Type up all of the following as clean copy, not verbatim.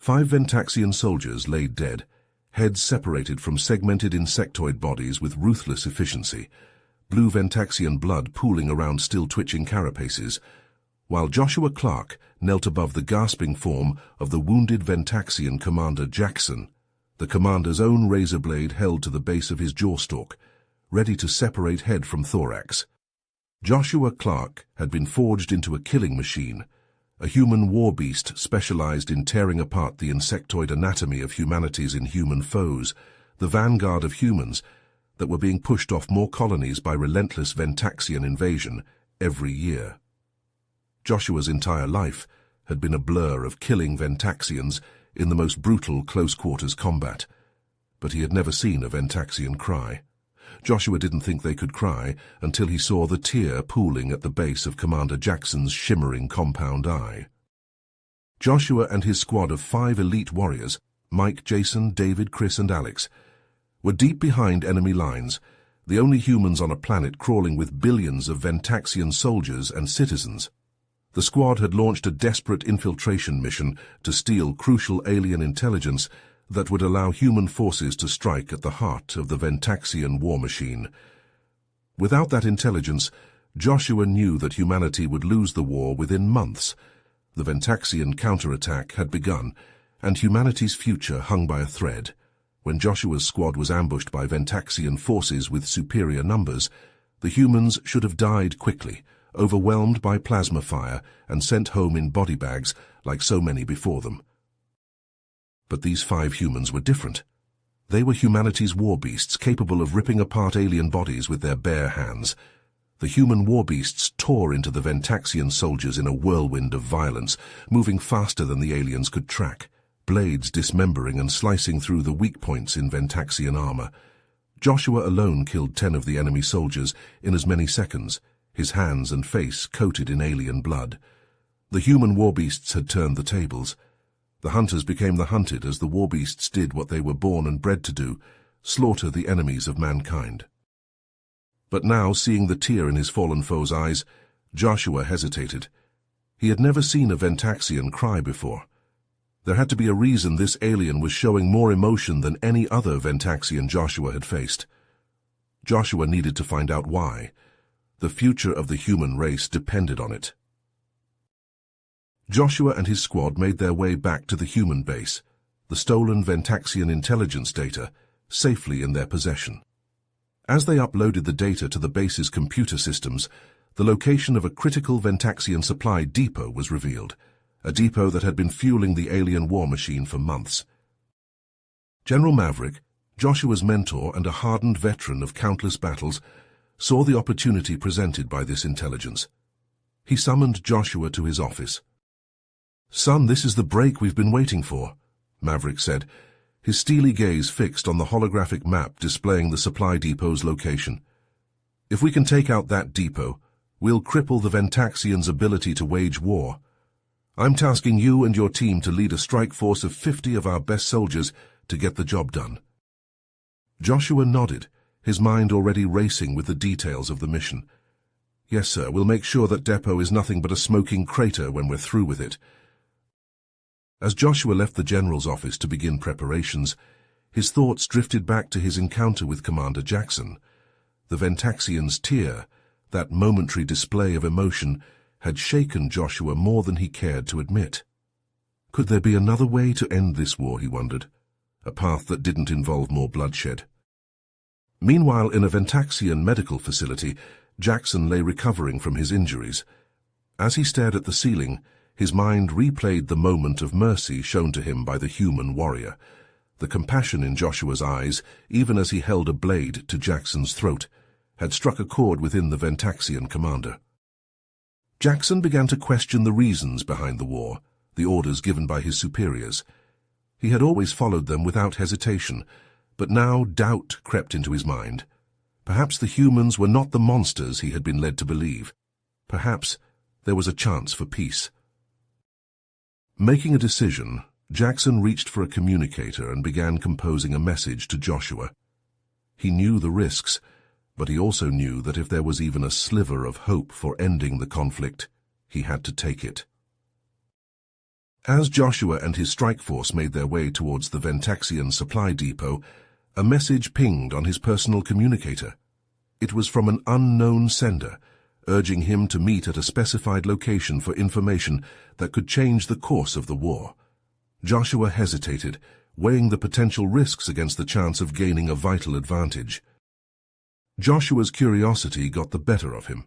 5 Ventaxian soldiers lay dead, heads separated from segmented insectoid bodies with ruthless efficiency, blue Ventaxian blood pooling around still-twitching carapaces, while Joshua Clark knelt above the gasping form of the wounded Ventaxian commander Jackson, the commander's own razor blade held to the base of his jawstalk, ready to separate head from thorax. Joshua Clark had been forged into a killing machine, a human warbeast specialized in tearing apart the insectoid anatomy of humanity's inhuman foes, the vanguard of humans that were being pushed off more colonies by relentless Ventaxian invasion every year. Joshua's entire life had been a blur of killing Ventaxians in the most brutal close-quarters combat, but he had never seen a Ventaxian cry. Joshua didn't think they could cry until he saw the tear pooling at the base of Commander Jackson's shimmering compound eye. Joshua and his squad of 5 elite warriors, Mike, Jason, David, Chris, and Alex, were deep behind enemy lines, the only humans on a planet crawling with billions of Ventaxian soldiers and citizens. The squad had launched a desperate infiltration mission to steal crucial alien intelligence that would allow human forces to strike at the heart of the Ventaxian war machine. Without that intelligence, Joshua knew that humanity would lose the war within months. The Ventaxian counterattack had begun, and humanity's future hung by a thread. When Joshua's squad was ambushed by Ventaxian forces with superior numbers, the humans should have died quickly, overwhelmed by plasma fire and sent home in body bags like so many before them. But these 5 humans were different. They were humanity's warbeasts capable of ripping apart alien bodies with their bare hands. The human warbeasts tore into the Ventaxian soldiers in a whirlwind of violence, moving faster than the aliens could track, blades dismembering and slicing through the weak points in Ventaxian armor. Joshua alone killed 10 of the enemy soldiers in as many seconds, his hands and face coated in alien blood. The human warbeasts had turned the tables. The hunters became the hunted as the warbeasts did what they were born and bred to do, slaughter the enemies of mankind. But now, seeing the tear in his fallen foe's eyes, Joshua hesitated. He had never seen a Ventaxian cry before. There had to be a reason this alien was showing more emotion than any other Ventaxian Joshua had faced. Joshua needed to find out why. The future of the human race depended on it. Joshua and his squad made their way back to the human base, the stolen Ventaxian intelligence data safely in their possession. As they uploaded the data to the base's computer systems, the location of a critical Ventaxian supply depot was revealed, a depot that had been fueling the alien war machine for months. General Maverick, Joshua's mentor and a hardened veteran of countless battles, saw the opportunity presented by this intelligence. He summoned Joshua to his office. "Son, this is the break we've been waiting for," Maverick said, his steely gaze fixed on the holographic map displaying the supply depot's location. "If we can take out that depot, we'll cripple the Ventaxians' ability to wage war. I'm tasking you and your team to lead a strike force of 50 of our best soldiers to get the job done." Joshua nodded, his mind already racing with the details of the mission. "Yes, sir, we'll make sure that depot is nothing but a smoking crater when we're through with it." As Joshua left the general's office to begin preparations, his thoughts drifted back to his encounter with Commander Jackson. The Ventaxian's tear, that momentary display of emotion, had shaken Joshua more than he cared to admit. Could there be another way to end this war, he wondered, a path that didn't involve more bloodshed? Meanwhile, in a Ventaxian medical facility, Jackson lay recovering from his injuries. As he stared at the ceiling, his mind replayed the moment of mercy shown to him by the human warrior. The compassion in Joshua's eyes, even as he held a blade to Jackson's throat, had struck a chord within the Ventaxian commander. Jackson began to question the reasons behind the war, the orders given by his superiors. He had always followed them without hesitation, but now doubt crept into his mind. Perhaps the humans were not the monsters he had been led to believe. Perhaps there was a chance for peace. Making a decision, Jackson reached for a communicator and began composing a message to Joshua. He knew the risks, but he also knew that if there was even a sliver of hope for ending the conflict, he had to take it. As Joshua and his strike force made their way towards the Ventaxian supply depot, a message pinged on his personal communicator. It was from an unknown sender, urging him to meet at a specified location for information that could change the course of the war. Joshua hesitated, weighing the potential risks against the chance of gaining a vital advantage. Joshua's curiosity got the better of him.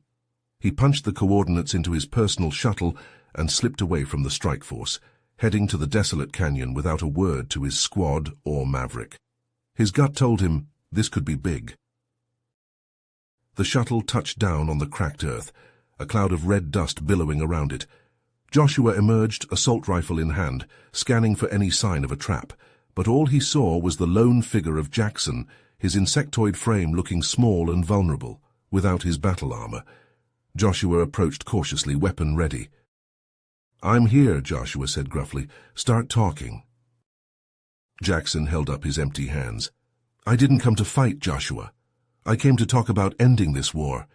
He punched the coordinates into his personal shuttle and slipped away from the strike force, heading to the desolate canyon without a word to his squad or Maverick. His gut told him this could be big. The shuttle touched down on the cracked earth, a cloud of red dust billowing around it. Joshua emerged, assault rifle in hand, scanning for any sign of a trap, but all he saw was the lone figure of Jackson, his insectoid frame looking small and vulnerable, without his battle armor. Joshua approached cautiously, weapon ready. "I'm here," Joshua said gruffly. "Start talking." Jackson held up his empty hands. "I didn't come to fight, Joshua. I came to talk about ending this war."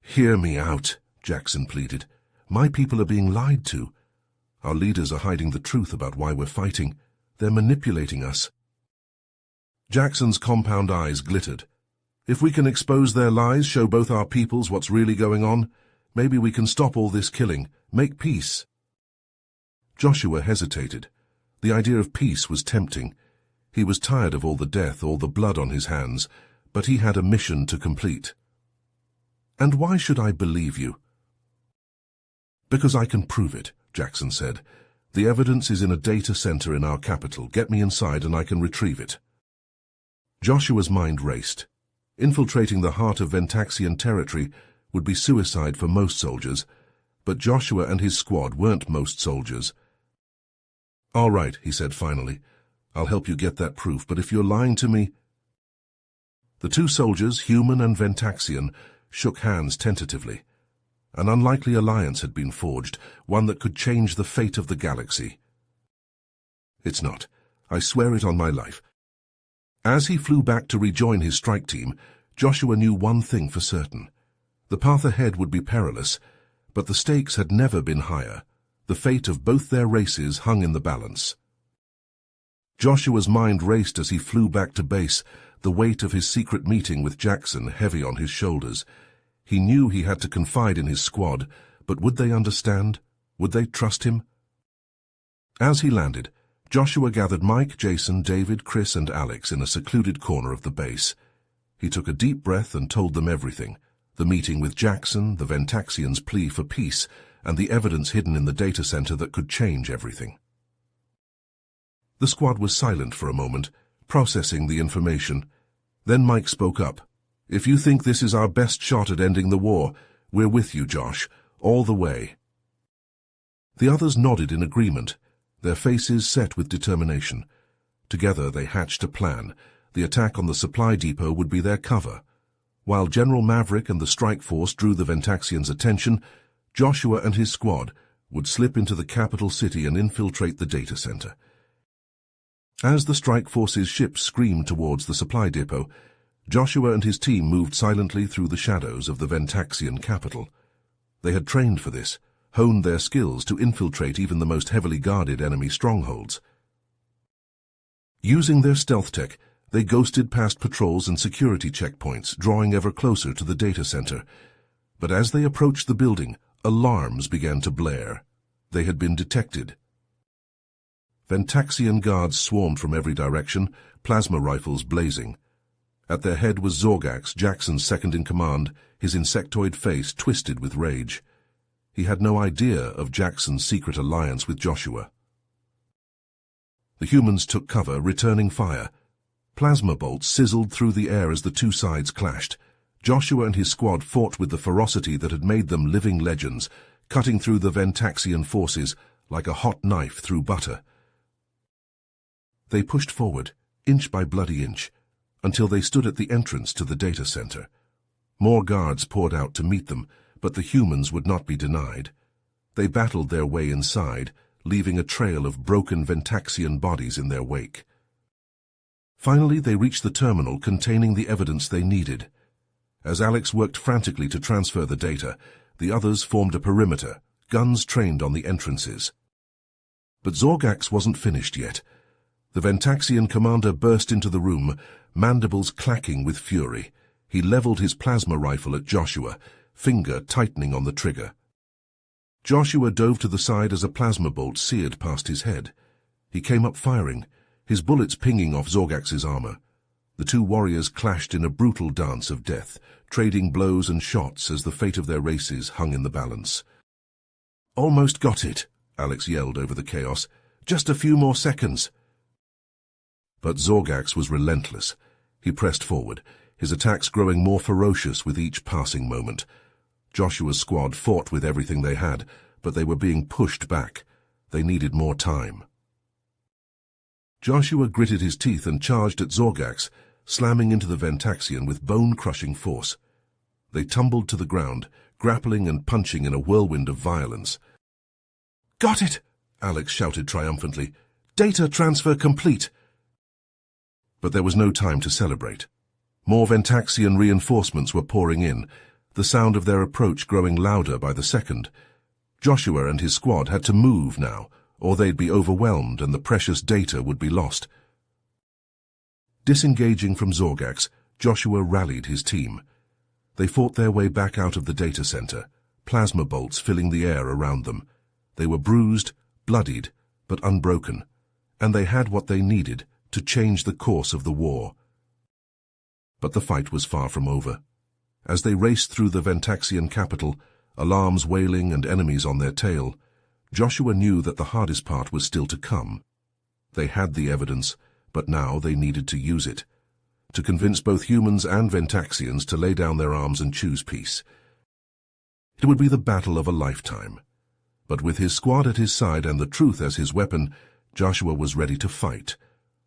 "Hear me out," Jackson pleaded. "My people are being lied to. Our leaders are hiding the truth about why we're fighting. They're manipulating us." Jackson's compound eyes glittered. "If we can expose their lies, show both our peoples what's really going on, maybe we can stop all this killing, make peace." Joshua hesitated. The idea of peace was tempting. He was tired of all the death, all the blood on his hands, but he had a mission to complete. "And why should I believe you?" "Because I can prove it," Jackson said. "The evidence is in a data center in our capital. Get me inside and I can retrieve it." Joshua's mind raced. Infiltrating the heart of Ventaxian territory would be suicide for most soldiers, but Joshua and his squad weren't most soldiers. "All right," he said finally. "I'll help you get that proof, but if you're lying to me—" The two soldiers, human and Ventaxian, shook hands tentatively. An unlikely alliance had been forged, one that could change the fate of the galaxy. "It's not. I swear it on my life." As he flew back to rejoin his strike team, Joshua knew one thing for certain. The path ahead would be perilous, but the stakes had never been higher. The fate of both their races hung in the balance. Joshua's mind raced as he flew back to base, the weight of his secret meeting with Jackson heavy on his shoulders. He knew he had to confide in his squad, but would they understand? Would they trust him? As he landed, Joshua gathered Mike, Jason, David, Chris, and Alex in a secluded corner of the base. He took a deep breath and told them everything: the meeting with Jackson, the Ventaxians' plea for peace, and the evidence hidden in the data center that could change everything. The squad was silent for a moment, processing the information. Then Mike spoke up. "If you think this is our best shot at ending the war, we're with you, Josh, all the way." The others nodded in agreement, their faces set with determination. Together they hatched a plan. The attack on the supply depot would be their cover. While General Maverick and the strike force drew the Ventaxians' attention, Joshua and his squad would slip into the capital city and infiltrate the data center. As the strike force's ships screamed towards the supply depot, Joshua and his team moved silently through the shadows of the Ventaxian capital. They had trained for this, honed their skills to infiltrate even the most heavily guarded enemy strongholds. Using their stealth tech, they ghosted past patrols and security checkpoints, drawing ever closer to the data center. But as they approached the building, alarms began to blare. They had been detected. Ventaxian guards swarmed from every direction, plasma rifles blazing. At their head was Zorgax, Jackson's second-in-command, his insectoid face twisted with rage. He had no idea of Jackson's secret alliance with Joshua. The humans took cover, returning fire. Plasma bolts sizzled through the air as the two sides clashed. Joshua and his squad fought with the ferocity that had made them living legends, cutting through the Ventaxian forces like a hot knife through butter. They pushed forward, inch by bloody inch, until they stood at the entrance to the data center. More guards poured out to meet them, but the humans would not be denied. They battled their way inside, leaving a trail of broken Ventaxian bodies in their wake. Finally, they reached the terminal containing the evidence they needed. As Alex worked frantically to transfer the data, the others formed a perimeter, guns trained on the entrances. But Zorgax wasn't finished yet. The Ventaxian commander burst into the room, mandibles clacking with fury. He leveled his plasma rifle at Joshua, finger tightening on the trigger. Joshua dove to the side as a plasma bolt seared past his head. He came up firing, his bullets pinging off Zorgax's armor. The two warriors clashed in a brutal dance of death, trading blows and shots as the fate of their races hung in the balance. "Almost got it," Alex yelled over the chaos. "Just a few more seconds." But Zorgax was relentless. He pressed forward, his attacks growing more ferocious with each passing moment. Joshua's squad fought with everything they had, but they were being pushed back. They needed more time. Joshua gritted his teeth and charged at Zorgax, slamming into the Ventaxian with bone-crushing force. They tumbled to the ground, grappling and punching in a whirlwind of violence. "Got it!" Alex shouted triumphantly. "Data transfer complete!" But there was no time to celebrate. More Ventaxian reinforcements were pouring in, the sound of their approach growing louder by the second. Joshua and his squad had to move now, or they'd be overwhelmed and the precious data would be lost. Disengaging from Zorgax, Joshua rallied his team. They fought their way back out of the data center, plasma bolts filling the air around them. They were bruised, bloodied, but unbroken, and they had what they needed to change the course of the war. But the fight was far from over. As they raced through the Ventaxian capital, alarms wailing and enemies on their tail, Joshua knew that the hardest part was still to come. They had the evidence, but now they needed to use it, to convince both humans and Ventaxians to lay down their arms and choose peace. It would be the battle of a lifetime. But with his squad at his side and the truth as his weapon, Joshua was ready to fight.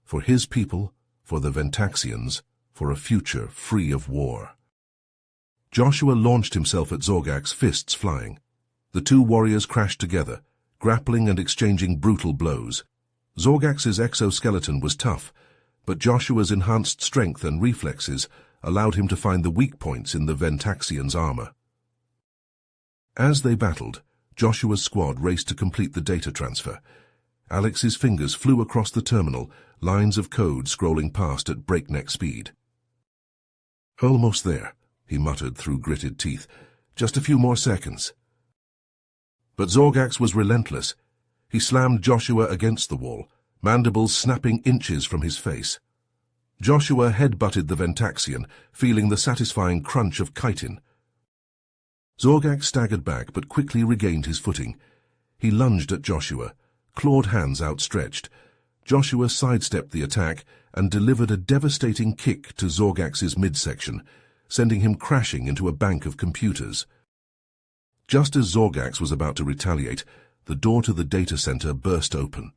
For his people, for the Ventaxians, for a future free of war. Joshua launched himself at Zorgax, fists flying. The two warriors crashed together, grappling and exchanging brutal blows. Zorgax's exoskeleton was tough, but Joshua's enhanced strength and reflexes allowed him to find the weak points in the Ventaxian's armor. As they battled, Joshua's squad raced to complete the data transfer. Alex's fingers flew across the terminal, lines of code scrolling past at breakneck speed. "Almost there," he muttered through gritted teeth. "Just a few more seconds." But Zorgax was relentless. He slammed Joshua against the wall, mandibles snapping inches from his face. Joshua head-butted the Ventaxian, feeling the satisfying crunch of chitin. Zorgax staggered back but quickly regained his footing. He lunged at Joshua, clawed hands outstretched. Joshua sidestepped the attack and delivered a devastating kick to Zorgax's midsection, sending him crashing into a bank of computers. Just as Zorgax was about to retaliate, the door to the data center burst open.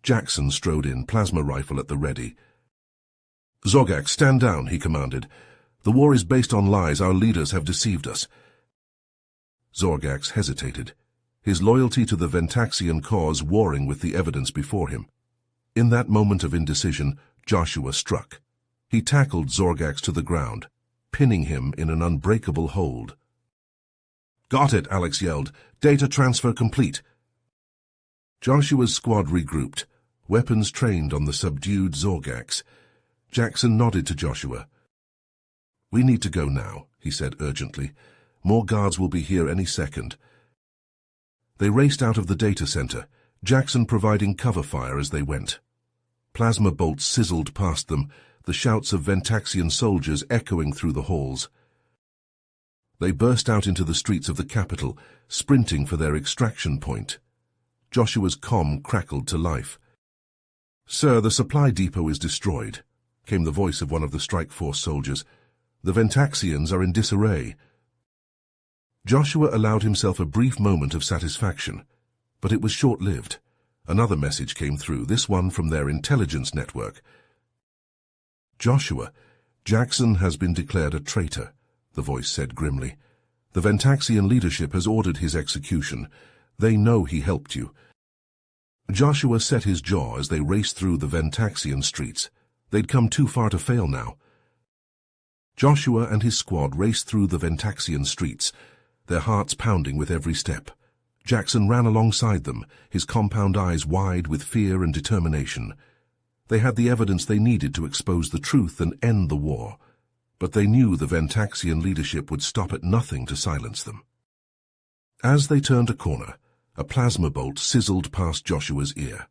Jackson strode in, plasma rifle at the ready. "Zorgax, stand down," he commanded. "The war is based on lies. Our leaders have deceived us." Zorgax hesitated, his loyalty to the Ventaxian cause warring with the evidence before him. In that moment of indecision, Joshua struck. He tackled Zorgax to the ground, pinning him in an unbreakable hold. "Got it," Alex yelled. "Data transfer complete." Joshua's squad regrouped, weapons trained on the subdued Zorgax. Jackson nodded to Joshua. "We need to go now," he said urgently. "More guards will be here any second." They raced out of the data center, Jackson providing cover fire as they went. Plasma bolts sizzled past them, the shouts of Ventaxian soldiers echoing through the halls. They burst out into the streets of the capital, sprinting for their extraction point. Joshua's comm crackled to life. "Sir, the supply depot is destroyed," came the voice of one of the strike force soldiers. "The Ventaxians are in disarray." Joshua allowed himself a brief moment of satisfaction, but it was short-lived. Another message came through, this one from their intelligence network. "Joshua, Jackson has been declared a traitor," the voice said grimly. "The Ventaxian leadership has ordered his execution. They know he helped you." Joshua set his jaw as they raced through the Ventaxian streets. They'd come too far to fail now. Joshua and his squad raced through the Ventaxian streets, their hearts pounding with every step. Jackson ran alongside them, his compound eyes wide with fear and determination. They had the evidence they needed to expose the truth and end the war, but they knew the Ventaxian leadership would stop at nothing to silence them. As they turned a corner, a plasma bolt sizzled past Joshua's ear.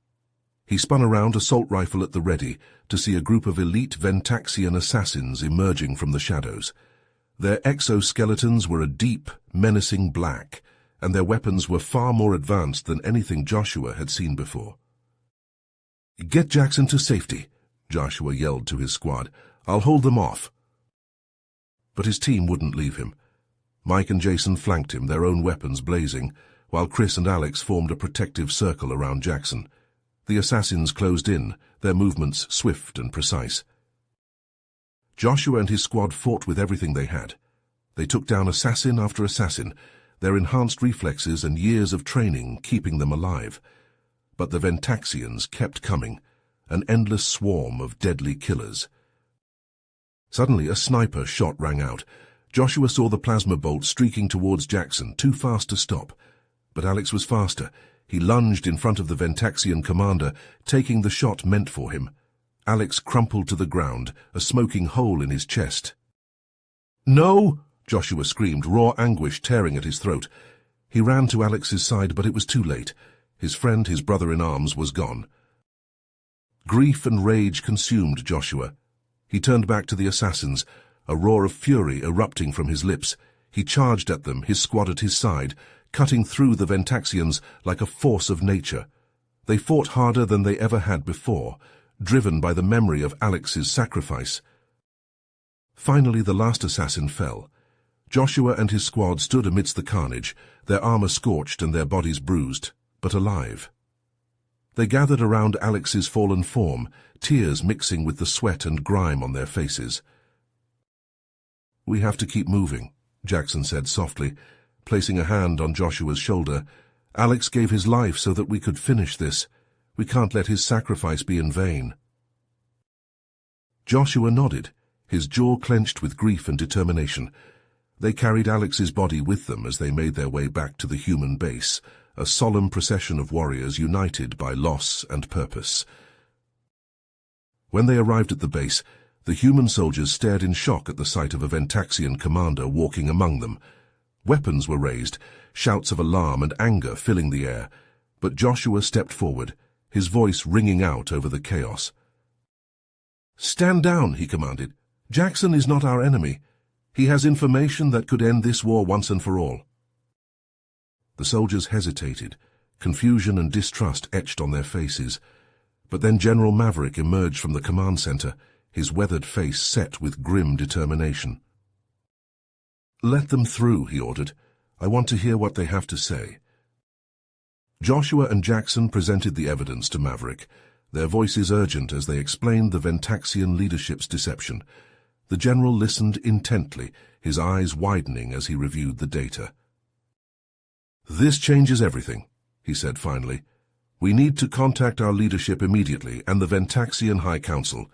He spun around, assault rifle at the ready, to see a group of elite Ventaxian assassins emerging from the shadows. Their exoskeletons were a deep, menacing black, and their weapons were far more advanced than anything Joshua had seen before. "Get Jackson to safety," Joshua yelled to his squad. "I'll hold them off." But his team wouldn't leave him. Mike and Jason flanked him, their own weapons blazing, while Chris and Alex formed a protective circle around Jackson. The assassins closed in, their movements swift and precise. Joshua and his squad fought with everything they had. They took down assassin after assassin, their enhanced reflexes and years of training keeping them alive. But the Ventaxians kept coming, an endless swarm of deadly killers. Suddenly, a sniper shot rang out. Joshua saw the plasma bolt streaking towards Jackson, too fast to stop. But Alex was faster. He lunged in front of the Ventaxian commander, taking the shot meant for him. Alex crumpled to the ground, a smoking hole in his chest. "No!" Joshua screamed, raw anguish tearing at his throat. He ran to Alex's side, but it was too late. His friend, his brother-in-arms, was gone. Grief and rage consumed Joshua. He turned back to the assassins, a roar of fury erupting from his lips. He charged at them, his squad at his side, cutting through the Ventaxians like a force of nature. They fought harder than they ever had before, driven by the memory of Alex's sacrifice. Finally, the last assassin fell. Joshua and his squad stood amidst the carnage, their armor scorched and their bodies bruised, but alive. They gathered around Alex's fallen form, tears mixing with the sweat and grime on their faces. "We have to keep moving," Jackson said softly, placing a hand on Joshua's shoulder. "Alex gave his life so that we could finish this. We can't let his sacrifice be in vain." Joshua nodded, his jaw clenched with grief and determination. They carried Alex's body with them as they made their way back to the human base, a solemn procession of warriors united by loss and purpose. When they arrived at the base, the human soldiers stared in shock at the sight of a Ventaxian commander walking among them. Weapons were raised, shouts of alarm and anger filling the air, but Joshua stepped forward, his voice ringing out over the chaos. "Stand down," he commanded. "Jackson is not our enemy. He has information that could end this war once and for all." The soldiers hesitated, confusion and distrust etched on their faces. But then General Maverick emerged from the command center, his weathered face set with grim determination. "Let them through," he ordered. "I want to hear what they have to say." Joshua and Jackson presented the evidence to Maverick, their voices urgent as they explained the Ventaxian leadership's deception. The general listened intently, his eyes widening as he reviewed the data. "This changes everything," he said finally. "We need to contact our leadership immediately and the Ventaxian High Council.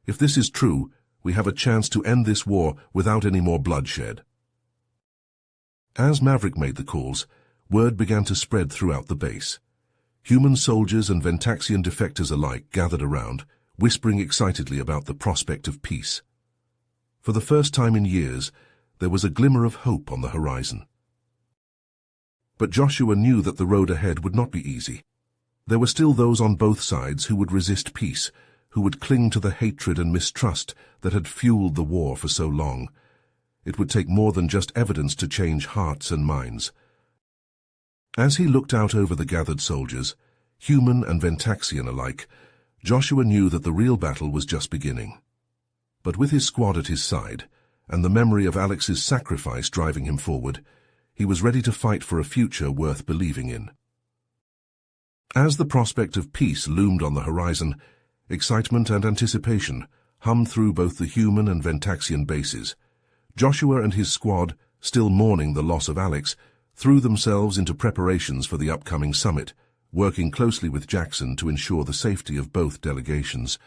If this is true, we have a chance to end this war without any more bloodshed." As Maverick made the calls, word began to spread throughout the base. Human soldiers and Ventaxian defectors alike gathered around, whispering excitedly about the prospect of peace. For the first time in years, there was a glimmer of hope on the horizon. But Joshua knew that the road ahead would not be easy. There were still those on both sides who would resist peace, who would cling to the hatred and mistrust that had fueled the war for so long. It would take more than just evidence to change hearts and minds. As he looked out over the gathered soldiers, human and Ventaxian alike, Joshua knew that the real battle was just beginning. But with his squad at his side, and the memory of Alex's sacrifice driving him forward, he was ready to fight for a future worth believing in. As the prospect of peace loomed on the horizon, excitement and anticipation hummed through both the human and Ventaxian bases. Joshua and his squad, still mourning the loss of Alex, threw themselves into preparations for the upcoming summit, working closely with Jackson to ensure the safety of both delegations.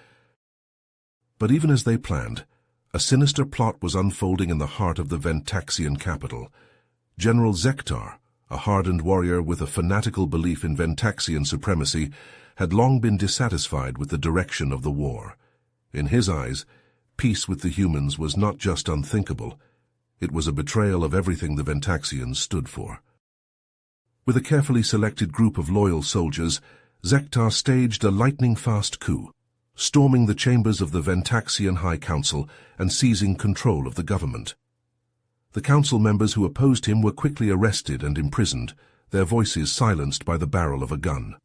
But even as they planned, a sinister plot was unfolding in the heart of the Ventaxian capital. General Zektar, a hardened warrior with a fanatical belief in Ventaxian supremacy, had long been dissatisfied with the direction of the war. In his eyes, peace with the humans was not just unthinkable, it was a betrayal of everything the Ventaxians stood for. With a carefully selected group of loyal soldiers, Zektar staged a lightning-fast coup, storming the chambers of the Ventaxian High Council and seizing control of the government. The council members who opposed him were quickly arrested and imprisoned, their voices silenced by the barrel of a gun.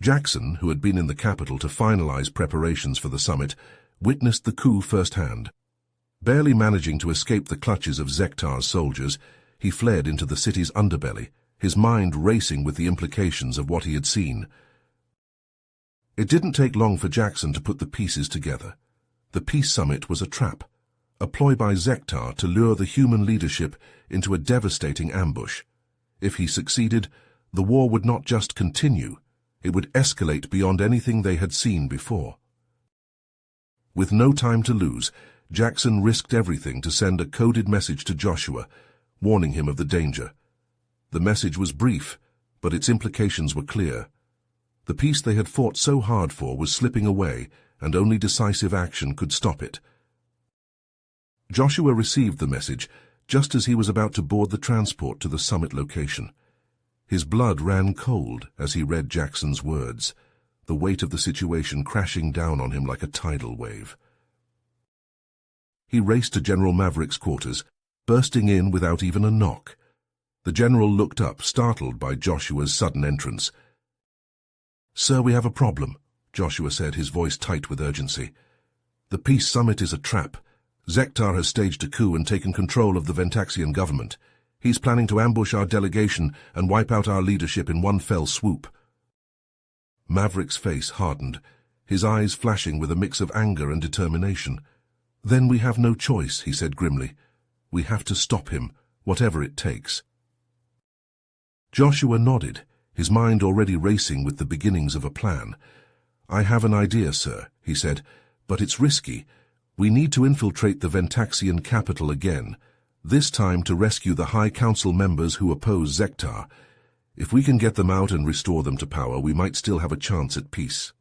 Jackson, who had been in the capital to finalize preparations for the summit, witnessed the coup firsthand. Barely managing to escape the clutches of Zektar's soldiers, he fled into the city's underbelly, his mind racing with the implications of what he had seen. It didn't take long for Jackson to put the pieces together. The peace summit was a trap, a ploy by Zektar to lure the human leadership into a devastating ambush. If he succeeded, the war would not just continue, it would escalate beyond anything they had seen before. With no time to lose, Jackson risked everything to send a coded message to Joshua, warning him of the danger. The message was brief, but its implications were clear. The peace they had fought so hard for was slipping away, and only decisive action could stop it. Joshua received the message just as he was about to board the transport to the summit location. His blood ran cold as he read Jackson's words, the weight of the situation crashing down on him like a tidal wave. He raced to General Maverick's quarters, bursting in without even a knock. The general looked up, startled by Joshua's sudden entrance. "Sir, we have a problem," Joshua said, his voice tight with urgency. "The peace summit is a trap. Zektar has staged a coup and taken control of the Ventaxian government. He's planning to ambush our delegation and wipe out our leadership in one fell swoop." Maverick's face hardened, his eyes flashing with a mix of anger and determination. "Then we have no choice," he said grimly. "We have to stop him, whatever it takes." Joshua nodded, his mind already racing with the beginnings of a plan. "I have an idea, sir," he said, "but it's risky. We need to infiltrate the Ventaxian capital again, this time to rescue the High Council members who oppose Zektar. If we can get them out and restore them to power, we might still have a chance at peace."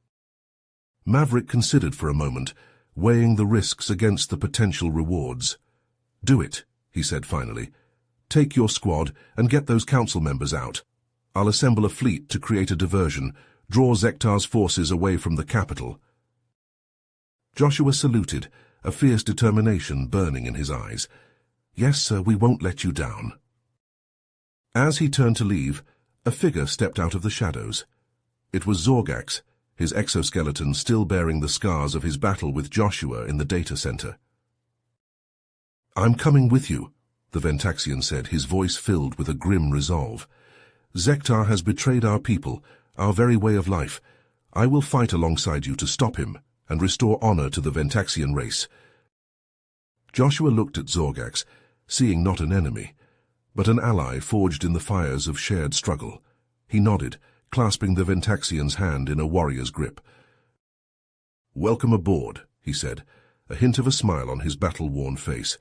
Maverick considered for a moment, weighing the risks against the potential rewards. "Do it," he said finally. "Take your squad and get those council members out. I'll assemble a fleet to create a diversion, draw Zektar's forces away from the capital." Joshua saluted, a fierce determination burning in his eyes. "Yes, sir, we won't let you down." As he turned to leave, a figure stepped out of the shadows. It was Zorgax, his exoskeleton still bearing the scars of his battle with Joshua in the data center. "I'm coming with you," the Ventaxian said, his voice filled with a grim resolve. "Zektar has betrayed our people, our very way of life. I will fight alongside you to stop him and restore honor to the Ventaxian race." Joshua looked at Zorgax, seeing not an enemy, but an ally forged in the fires of shared struggle. He nodded, clasping the Ventaxian's hand in a warrior's grip. "Welcome aboard," he said, a hint of a smile on his battle-worn face.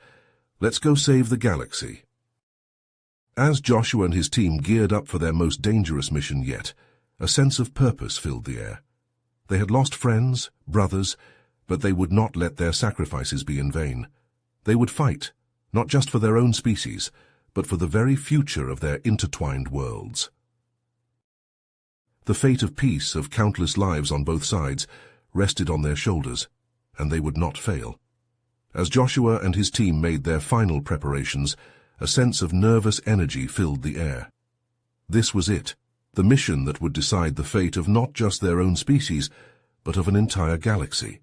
"Let's go save the galaxy." As Joshua and his team geared up for their most dangerous mission yet, a sense of purpose filled the air. They had lost friends, brothers, but they would not let their sacrifices be in vain. They would fight, not just for their own species, but for the very future of their intertwined worlds. The fate of peace, of countless lives on both sides, rested on their shoulders, and they would not fail. As Joshua and his team made their final preparations, a sense of nervous energy filled the air. This was it, the mission that would decide the fate of not just their own species, but of an entire galaxy.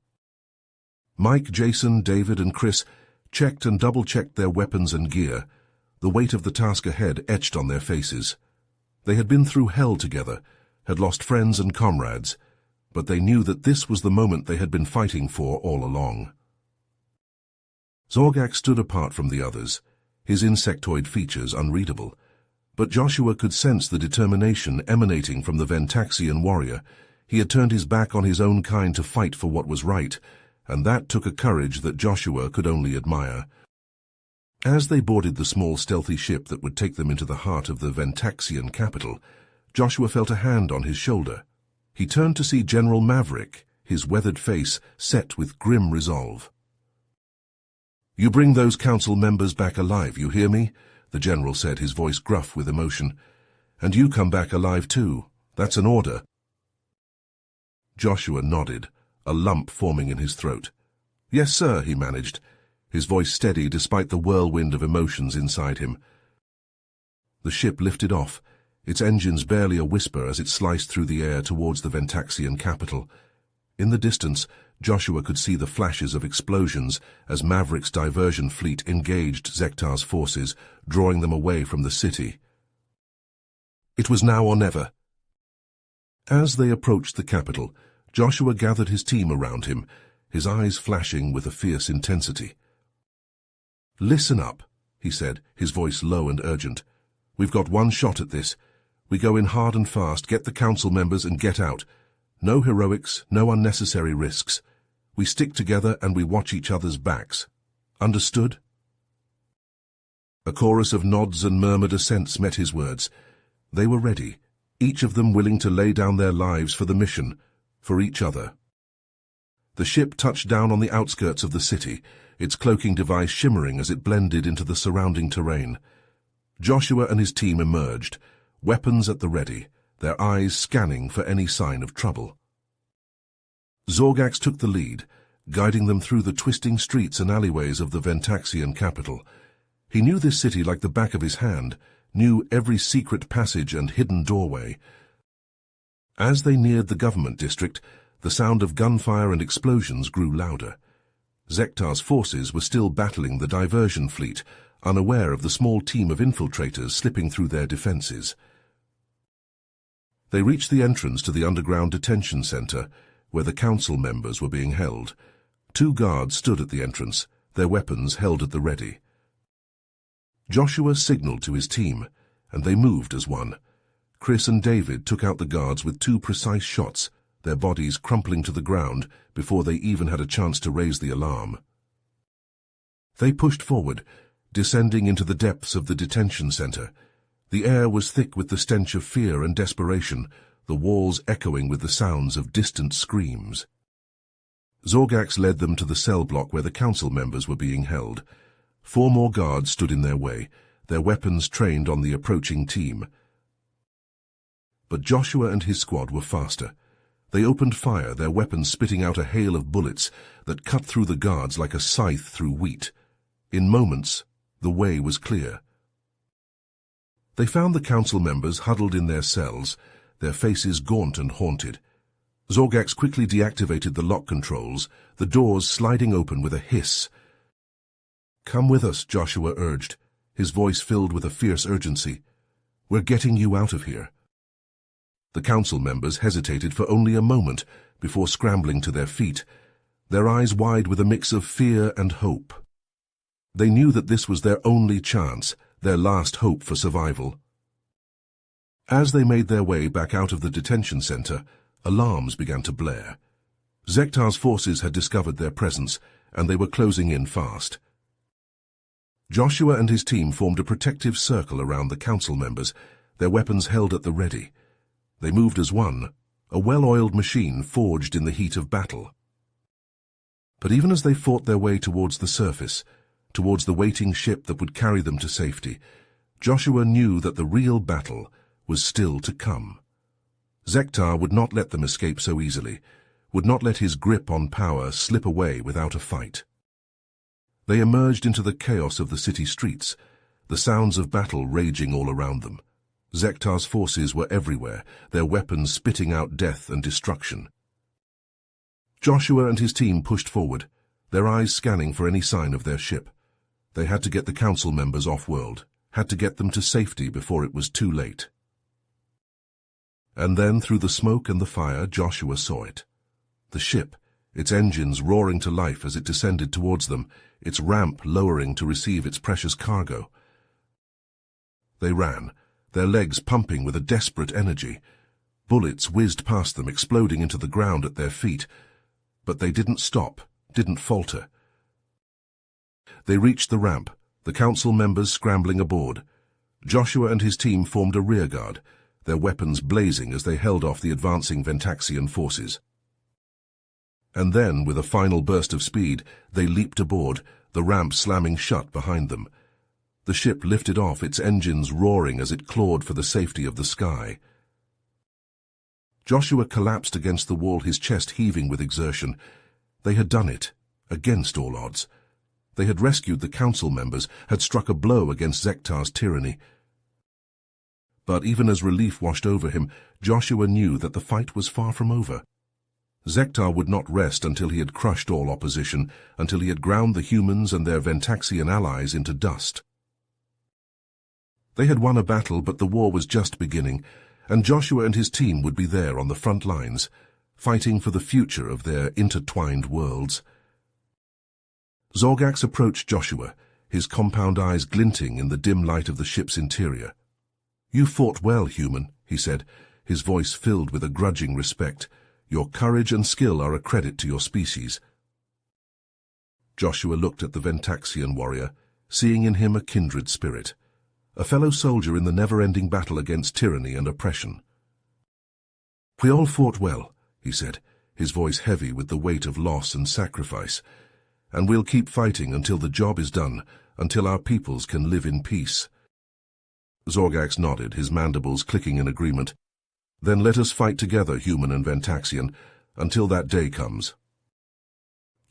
Mike, Jason, David, and Chris checked and double-checked their weapons and gear, the weight of the task ahead etched on their faces. They had been through hell together, had lost friends and comrades, but they knew that this was the moment they had been fighting for all along. Zorgax stood apart from the others, his insectoid features unreadable, but Joshua could sense the determination emanating from the Ventaxian warrior. He had turned his back on his own kind to fight for what was right, and that took a courage that Joshua could only admire. As they boarded the small stealthy ship that would take them into the heart of the Ventaxian capital, Joshua felt a hand on his shoulder. He turned to see General Maverick, his weathered face set with grim resolve. "You bring those council members back alive, you hear me?" the general said, his voice gruff with emotion. "And you come back alive too. That's an order." Joshua nodded, a lump forming in his throat. "Yes, sir," he managed, his voice steady despite the whirlwind of emotions inside him. The ship lifted off, its engines barely a whisper as it sliced through the air towards the Ventaxian capital. In the distance, Joshua could see the flashes of explosions as Maverick's diversion fleet engaged Zektar's forces, drawing them away from the city. It was now or never. As they approached the capital, Joshua gathered his team around him, his eyes flashing with a fierce intensity. "Listen up," he said, his voice low and urgent. "We've got one shot at this. We go in hard and fast, get the council members and get out. No heroics, no unnecessary risks. We stick together and we watch each other's backs. Understood?" A chorus of nods and murmured assents met his words. They were ready, each of them willing to lay down their lives for the mission, for each other. The ship touched down on the outskirts of the city, its cloaking device shimmering as it blended into the surrounding terrain. Joshua and his team emerged, weapons at the ready, their eyes scanning for any sign of trouble. Zorgax took the lead, guiding them through the twisting streets and alleyways of the Ventaxian capital. He knew this city like the back of his hand, knew every secret passage and hidden doorway. As they neared the government district, the sound of gunfire and explosions grew louder. Zektar's forces were still battling the diversion fleet, unaware of the small team of infiltrators slipping through their defenses. They reached the entrance to the underground detention center, where the council members were being held. 2 guards stood at the entrance, their weapons held at the ready. Joshua signaled to his team, and they moved as one. Chris and David took out the guards with 2 precise shots, their bodies crumpling to the ground before they even had a chance to raise the alarm. They pushed forward, descending into the depths of the detention center. The air was thick with the stench of fear and desperation, the walls echoing with the sounds of distant screams. Zorgax led them to the cell block where the council members were being held. 4 more guards stood in their way, their weapons trained on the approaching team. But Joshua and his squad were faster. They opened fire, their weapons spitting out a hail of bullets that cut through the guards like a scythe through wheat. In moments, the way was clear. They found the council members huddled in their cells, their faces gaunt and haunted. Zorgax quickly deactivated the lock controls, the doors sliding open with a hiss. "Come with us," Joshua urged, his voice filled with a fierce urgency. "We're getting you out of here." The council members hesitated for only a moment before scrambling to their feet, their eyes wide with a mix of fear and hope. They knew that this was their only chance, their last hope for survival. As they made their way back out of the detention center, alarms began to blare. Zektar's forces had discovered their presence, and they were closing in fast. Joshua and his team formed a protective circle around the council members, their weapons held at the ready. They moved as one, a well-oiled machine forged in the heat of battle. But even as they fought their way towards the surface, towards the waiting ship that would carry them to safety, Joshua knew that the real battle was still to come. Zektar would not let them escape so easily, would not let his grip on power slip away without a fight. They emerged into the chaos of the city streets, the sounds of battle raging all around them. Zektar's forces were everywhere, their weapons spitting out death and destruction. Joshua and his team pushed forward, their eyes scanning for any sign of their ship. They had to get the council members off-world, had to get them to safety before it was too late. And then, through the smoke and the fire, Joshua saw it. The ship, its engines roaring to life as it descended towards them, its ramp lowering to receive its precious cargo. They ran, their legs pumping with a desperate energy. Bullets whizzed past them, exploding into the ground at their feet. But they didn't stop, didn't falter. They reached the ramp, the council members scrambling aboard. Joshua and his team formed a rearguard, their weapons blazing as they held off the advancing Ventaxian forces. And then, with a final burst of speed, they leaped aboard, the ramp slamming shut behind them. The ship lifted off, its engines roaring as it clawed for the safety of the sky. Joshua collapsed against the wall, his chest heaving with exertion. They had done it, against all odds. They had rescued the council members, had struck a blow against Zektar's tyranny. But even as relief washed over him, Joshua knew that the fight was far from over. Zektar would not rest until he had crushed all opposition, until he had ground the humans and their Ventaxian allies into dust. They had won a battle, but the war was just beginning, and Joshua and his team would be there on the front lines, fighting for the future of their intertwined worlds. Zorgax approached Joshua, his compound eyes glinting in the dim light of the ship's interior. "You fought well, human," he said, his voice filled with a grudging respect. "Your courage and skill are a credit to your species." Joshua looked at the Ventaxian warrior, seeing in him a kindred spirit, a fellow soldier in the never-ending battle against tyranny and oppression. "We all fought well," he said, his voice heavy with the weight of loss and sacrifice. "And we'll keep fighting until the job is done, until our peoples can live in peace." Zorgax nodded, his mandibles clicking in agreement. "Then let us fight together, human and Ventaxian, until that day comes."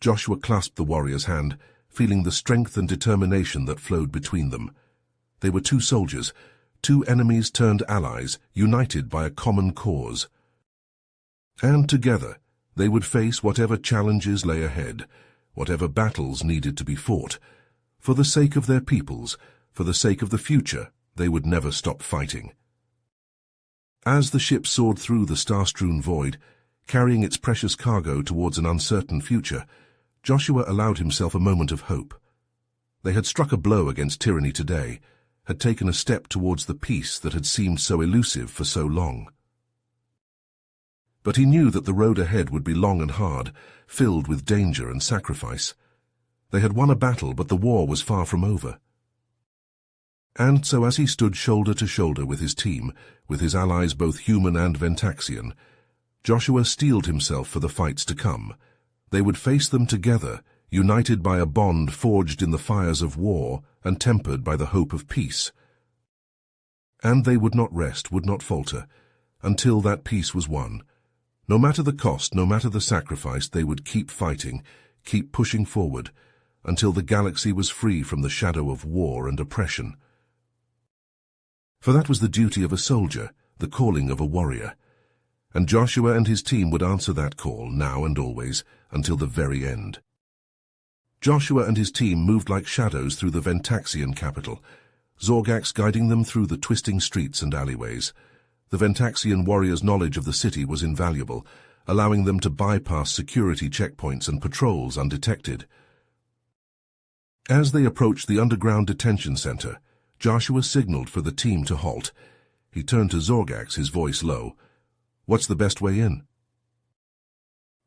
Joshua clasped the warrior's hand, feeling the strength and determination that flowed between them. They were two soldiers, two enemies turned allies, united by a common cause. And together, they would face whatever challenges lay ahead, whatever battles needed to be fought. For the sake of their peoples, for the sake of the future, they would never stop fighting. As the ship soared through the star-strewn void, carrying its precious cargo towards an uncertain future, Joshua allowed himself a moment of hope. They had struck a blow against tyranny today, had taken a step towards the peace that had seemed so elusive for so long. But he knew that the road ahead would be long and hard, filled with danger and sacrifice. They had won a battle, but the war was far from over. And so as he stood shoulder to shoulder with his team, with his allies both human and Ventaxian, Joshua steeled himself for the fights to come. They would face them together, united by a bond forged in the fires of war and tempered by the hope of peace. And they would not rest, would not falter, until that peace was won. No matter the cost, no matter the sacrifice, they would keep fighting, keep pushing forward, until the galaxy was free from the shadow of war and oppression. For that was the duty of a soldier, the calling of a warrior. And Joshua and his team would answer that call, now and always, until the very end. Joshua and his team moved like shadows through the Ventaxian capital, Zorgax guiding them through the twisting streets and alleyways. The Ventaxian warriors' knowledge of the city was invaluable, allowing them to bypass security checkpoints and patrols undetected. As they approached the underground detention center, Joshua signaled for the team to halt. He turned to Zorgax, his voice low. "What's the best way in?"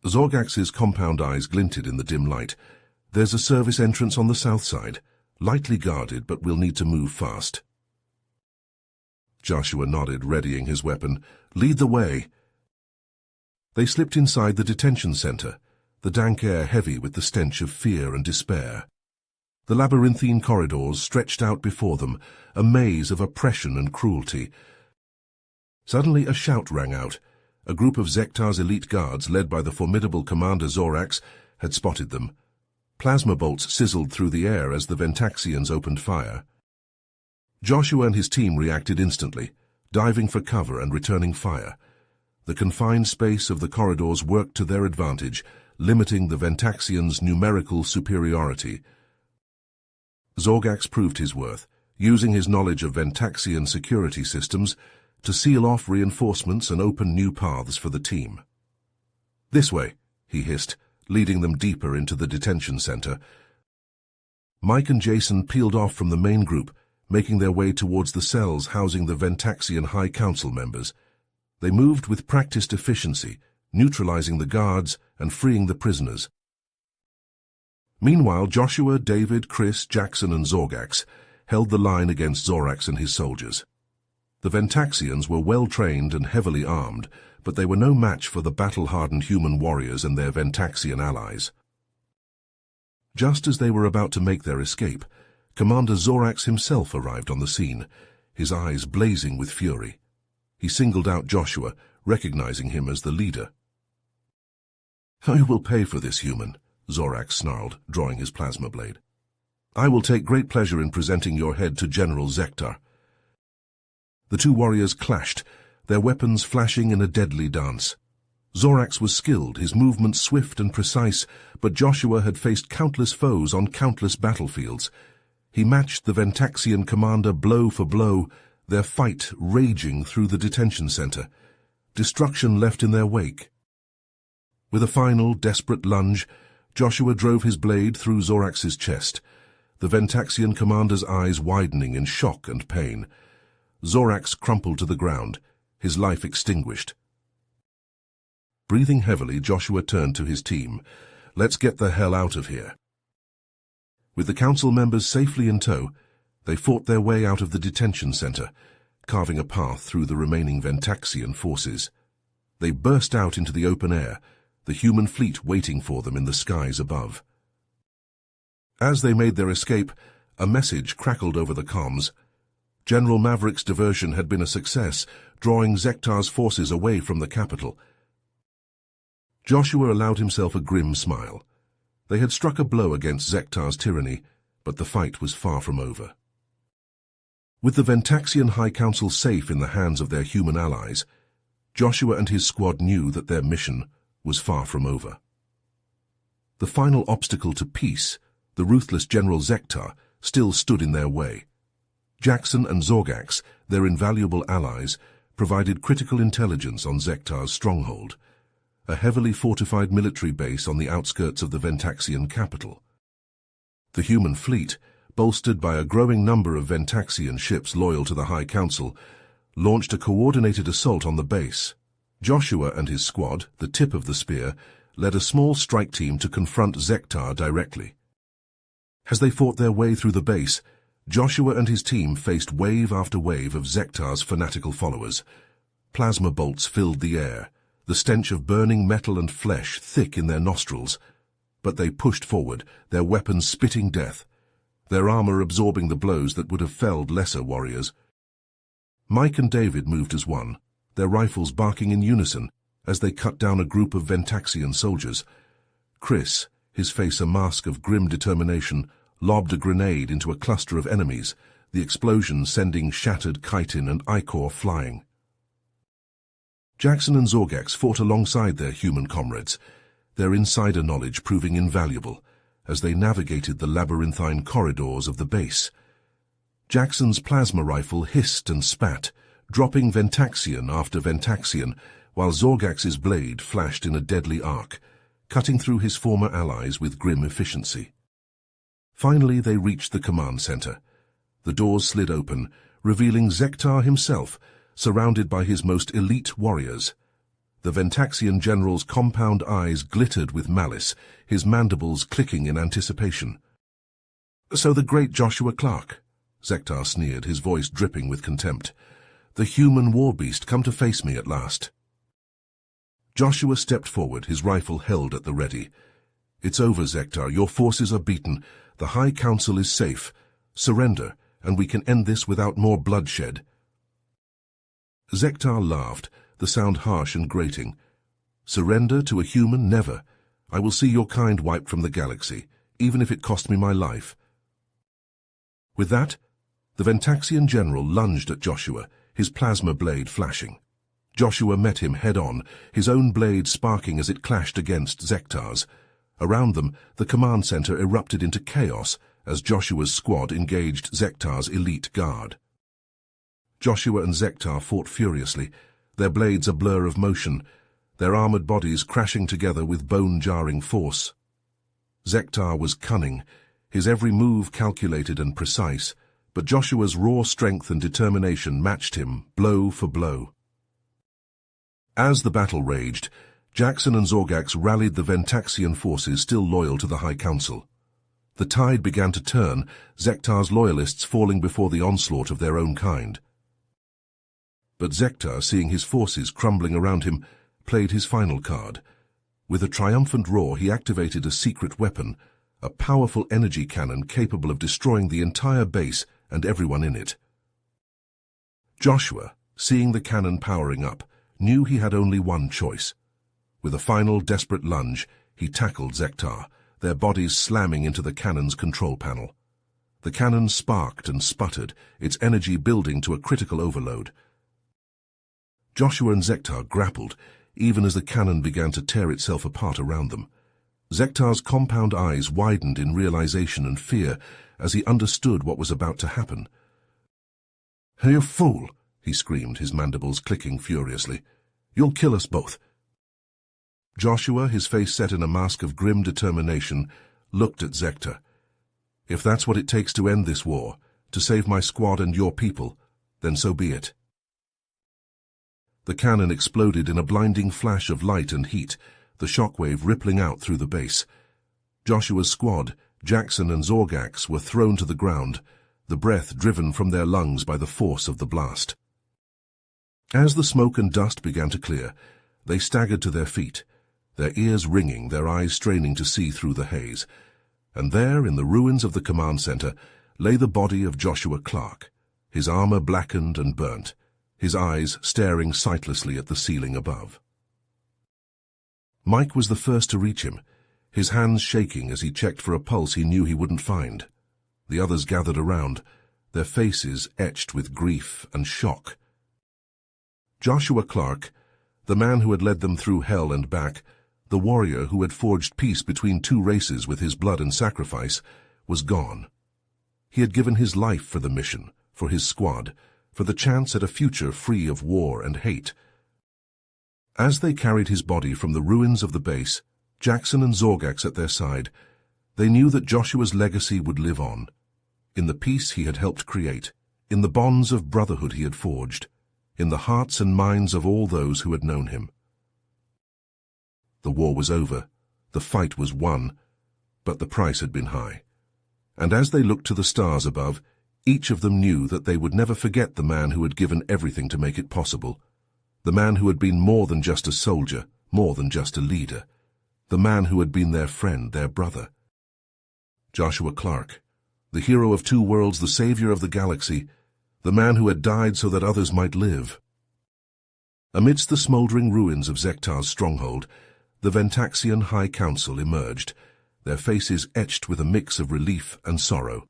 Zorgax's compound eyes glinted in the dim light. "There's a service entrance on the south side, lightly guarded, but we'll need to move fast." Joshua nodded, readying his weapon. "Lead the way." They slipped inside the detention center, the dank air heavy with the stench of fear and despair. The labyrinthine corridors stretched out before them, a maze of oppression and cruelty. Suddenly a shout rang out. A group of Zektar's elite guards, led by the formidable commander Zorax, had spotted them. Plasma bolts sizzled through the air as the Ventaxians opened fire. Joshua and his team reacted instantly, diving for cover and returning fire. The confined space of the corridors worked to their advantage, limiting the Ventaxians' numerical superiority. Zorgax proved his worth, using his knowledge of Ventaxian security systems to seal off reinforcements and open new paths for the team. "This way," he hissed, leading them deeper into the detention center. Mike and Jason peeled off from the main group, making their way towards the cells housing the Ventaxian High Council members. They moved with practiced efficiency, neutralizing the guards and freeing the prisoners. Meanwhile, Joshua, David, Chris, Jackson, and Zorgax held the line against Zorax and his soldiers. The Ventaxians were well-trained and heavily armed, but they were no match for the battle-hardened human warriors and their Ventaxian allies. Just as they were about to make their escape, Commander Zorax himself arrived on the scene, his eyes blazing with fury. He singled out Joshua, recognizing him as the leader. "I will pay for this, human," Zorax snarled, drawing his plasma blade. "I will take great pleasure in presenting your head to General Zektar." The two warriors clashed, their weapons flashing in a deadly dance. Zorax was skilled, his movements swift and precise, but Joshua had faced countless foes on countless battlefields. He matched the Ventaxian commander blow for blow, their fight raging through the detention center. Destruction left in their wake. With a final, desperate lunge, Joshua drove his blade through Zorax's chest, the Ventaxian commander's eyes widening in shock and pain. Zorax crumpled to the ground, his life extinguished. Breathing heavily, Joshua turned to his team. "Let's get the hell out of here." With the council members safely in tow, they fought their way out of the detention center, carving a path through the remaining Ventaxian forces. They burst out into the open air, the human fleet waiting for them in the skies above. As they made their escape, a message crackled over the comms. General Maverick's diversion had been a success, drawing Zektar's forces away from the capital. Joshua allowed himself a grim smile. They had struck a blow against Zektar's tyranny, but the fight was far from over. With the Ventaxian High Council safe in the hands of their human allies, Joshua and his squad knew that their mission was far from over. The final obstacle to peace, the ruthless General Zektar, still stood in their way. Jackson and Zorgax, their invaluable allies, provided critical intelligence on Zektar's stronghold, a heavily fortified military base on the outskirts of the Ventaxian capital. The human fleet, bolstered by a growing number of Ventaxian ships loyal to the High Council, launched a coordinated assault on the base. Joshua and his squad, the tip of the spear, led a small strike team to confront Zektar directly. As they fought their way through the base, Joshua and his team faced wave after wave of Zektar's fanatical followers. Plasma bolts filled the air, the stench of burning metal and flesh thick in their nostrils. But they pushed forward, their weapons spitting death, their armor absorbing the blows that would have felled lesser warriors. Mike and David moved as one, their rifles barking in unison as they cut down a group of Ventaxian soldiers. Chris, his face a mask of grim determination, lobbed a grenade into a cluster of enemies, the explosion sending shattered chitin and ichor flying. Jackson and Zorgax fought alongside their human comrades, their insider knowledge proving invaluable as they navigated the labyrinthine corridors of the base. Jackson's plasma rifle hissed and spat, dropping Ventaxian after Ventaxian, while Zorgax's blade flashed in a deadly arc, cutting through his former allies with grim efficiency. Finally, they reached the command center. The doors slid open, revealing Zektar himself, surrounded by his most elite warriors. The Ventaxian general's compound eyes glittered with malice, his mandibles clicking in anticipation. "So the great Joshua Clark," Zektar sneered, his voice dripping with contempt. "The human warbeast come to face me at last." Joshua stepped forward, his rifle held at the ready. "It's over, Zektar. Your forces are beaten. The High Council is safe. Surrender, and we can end this without more bloodshed." Zektar laughed, the sound harsh and grating. "Surrender to a human? Never. I will see your kind wiped from the galaxy, even if it cost me my life." With that, the Ventaxian general lunged at Joshua, his plasma blade flashing. Joshua met him head-on, his own blade sparking as it clashed against Zektar's. Around them, the command center erupted into chaos as Joshua's squad engaged Zektar's elite guard. Joshua and Zektar fought furiously, their blades a blur of motion, their armored bodies crashing together with bone-jarring force. Zektar was cunning, his every move calculated and precise, but Joshua's raw strength and determination matched him, blow for blow. As the battle raged, Jackson and Zorgax rallied the Ventaxian forces still loyal to the High Council. The tide began to turn, Zektar's loyalists falling before the onslaught of their own kind. But Zektar, seeing his forces crumbling around him, played his final card. With a triumphant roar, he activated a secret weapon, a powerful energy cannon capable of destroying the entire base and everyone in it. Joshua, seeing the cannon powering up, knew he had only one choice. With a final desperate lunge, he tackled Zektar, their bodies slamming into the cannon's control panel. The cannon sparked and sputtered, its energy building to a critical overload. Joshua and Zektar grappled, even as the cannon began to tear itself apart around them. Zektar's compound eyes widened in realization and fear as he understood what was about to happen. "You fool!" he screamed, his mandibles clicking furiously. "You'll kill us both." Joshua, his face set in a mask of grim determination, looked at Zektar. "If that's what it takes to end this war, to save my squad and your people, then so be it." The cannon exploded in a blinding flash of light and heat, the shockwave rippling out through the base. Joshua's squad, Jackson and Zorgax, were thrown to the ground, the breath driven from their lungs by the force of the blast. As the smoke and dust began to clear, they staggered to their feet, their ears ringing, their eyes straining to see through the haze. And there, in the ruins of the command center, lay the body of Joshua Clark, his armor blackened and burnt, his eyes staring sightlessly at the ceiling above. Mike was the first to reach him, his hands shaking as he checked for a pulse he knew he wouldn't find. The others gathered around, their faces etched with grief and shock. Joshua Clark, the man who had led them through hell and back, the warrior who had forged peace between two races with his blood and sacrifice, was gone. He had given his life for the mission, for his squad, for the chance at a future free of war and hate. As they carried his body from the ruins of the base, Jackson and Zorgax at their side, they knew that Joshua's legacy would live on, in the peace he had helped create, in the bonds of brotherhood he had forged, in the hearts and minds of all those who had known him. The war was over, the fight was won, but the price had been high. And as they looked to the stars above, each of them knew that they would never forget the man who had given everything to make it possible, the man who had been more than just a soldier, more than just a leader, the man who had been their friend, their brother. Joshua Clark, the hero of two worlds, the savior of the galaxy, the man who had died so that others might live. Amidst the smoldering ruins of Zektar's stronghold, the Ventaxian High Council emerged, their faces etched with a mix of relief and sorrow.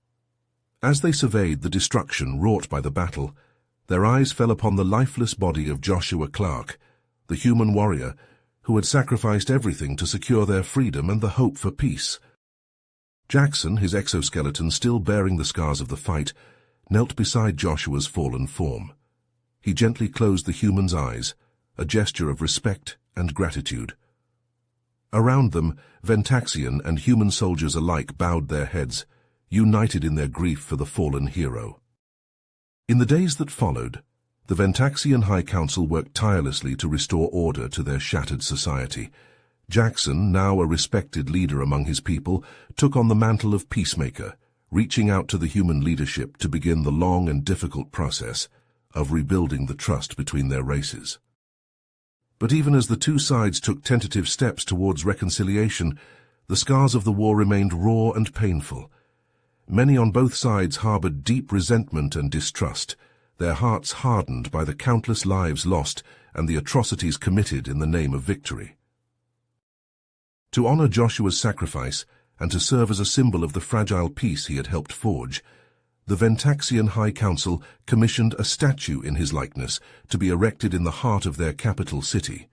As they surveyed the destruction wrought by the battle, their eyes fell upon the lifeless body of Joshua Clark, the human warrior who had sacrificed everything to secure their freedom and the hope for peace. Jackson, his exoskeleton still bearing the scars of the fight, knelt beside Joshua's fallen form. He gently closed the human's eyes, a gesture of respect and gratitude. Around them, Ventaxian and human soldiers alike bowed their heads, united in their grief for the fallen hero. In the days that followed, the Ventaxian High Council worked tirelessly to restore order to their shattered society. Jackson, now a respected leader among his people, took on the mantle of peacemaker, reaching out to the human leadership to begin the long and difficult process of rebuilding the trust between their races. But even as the two sides took tentative steps towards reconciliation, the scars of the war remained raw and painful. Many on both sides harbored deep resentment and distrust, their hearts hardened by the countless lives lost and the atrocities committed in the name of victory. To honor Joshua's sacrifice and to serve as a symbol of the fragile peace he had helped forge, the Ventaxian High Council commissioned a statue in his likeness to be erected in the heart of their capital city.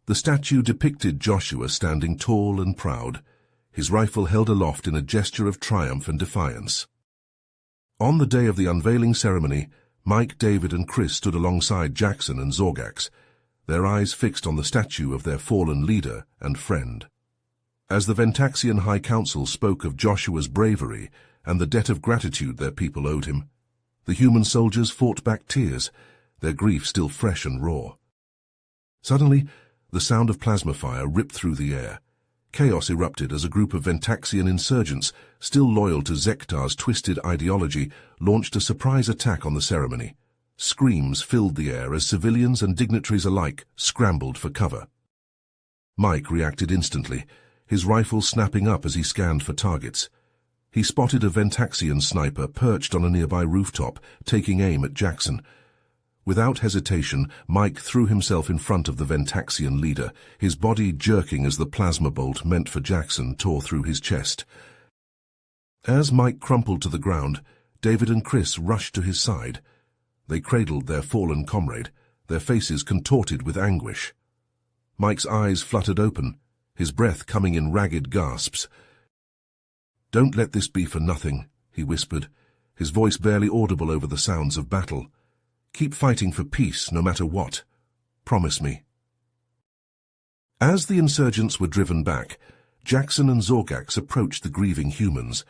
The statue depicted Joshua standing tall and proud, his rifle held aloft in a gesture of triumph and defiance. On the day of the unveiling ceremony, Mike, David, and Chris stood alongside Jackson and Zorgax, their eyes fixed on the statue of their fallen leader and friend. As the Ventaxian High Council spoke of Joshua's bravery and the debt of gratitude their people owed him, the human soldiers fought back tears, their grief still fresh and raw. Suddenly, the sound of plasma fire ripped through the air, Chaos erupted as a group of Ventaxian insurgents, still loyal to Zektar's twisted ideology, launched a surprise attack on the ceremony. Screams filled the air as civilians and dignitaries alike scrambled for cover. Mike reacted instantly, his rifle snapping up as he scanned for targets. He spotted a Ventaxian sniper perched on a nearby rooftop, taking aim at Jackson. Without hesitation, Mike threw himself in front of the Ventaxian leader, his body jerking as the plasma bolt meant for Jackson tore through his chest. As Mike crumpled to the ground, David and Chris rushed to his side. They cradled their fallen comrade, their faces contorted with anguish. Mike's eyes fluttered open, his breath coming in ragged gasps. "Don't let this be for nothing," he whispered, his voice barely audible over the sounds of battle. "Keep fighting for peace, no matter what. Promise me." As the insurgents were driven back, Jackson and Zorgax approached the grieving humans.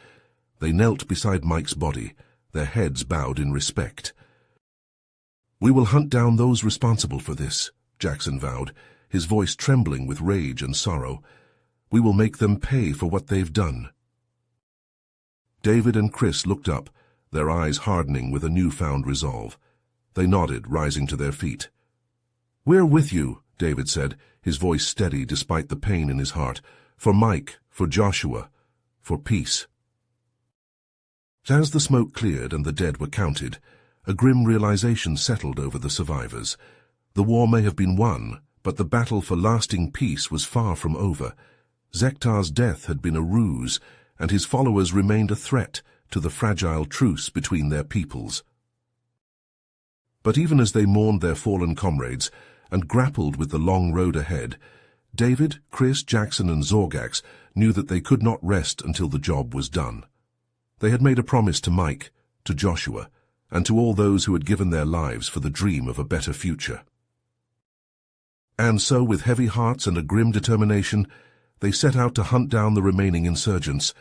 They knelt beside Mike's body, their heads bowed in respect. "We will hunt down those responsible for this," Jackson vowed, his voice trembling with rage and sorrow. "We will make them pay for what they've done." David and Chris looked up, their eyes hardening with a newfound resolve. They nodded, rising to their feet. "We're with you," David said, his voice steady despite the pain in his heart. "For Mike, for Joshua, for peace." As the smoke cleared and the dead were counted, a grim realization settled over the survivors. The war may have been won, but the battle for lasting peace was far from over. Zektar's death had been a ruse, and his followers remained a threat to the fragile truce between their peoples. But even as they mourned their fallen comrades and grappled with the long road ahead, David, Chris, Jackson, and Zorgax knew that they could not rest until the job was done. They had made a promise to Mike, to Joshua, and to all those who had given their lives for the dream of a better future. And so, with heavy hearts and a grim determination, they set out to hunt down the remaining insurgents,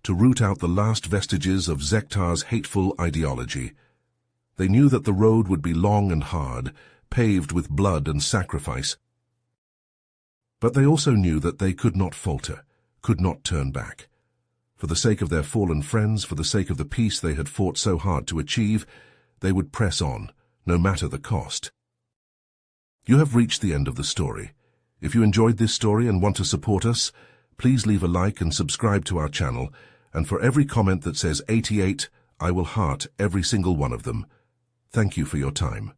to root out the last vestiges of Zektar's hateful ideology. They knew that the road would be long and hard, paved with blood and sacrifice. But they also knew that they could not falter, could not turn back. For the sake of their fallen friends, for the sake of the peace they had fought so hard to achieve, they would press on, no matter the cost. You have reached the end of the story. If you enjoyed this story and want to support us, please leave a like and subscribe to our channel, and for every comment that says 88, I will heart every single one of them. Thank you for your time.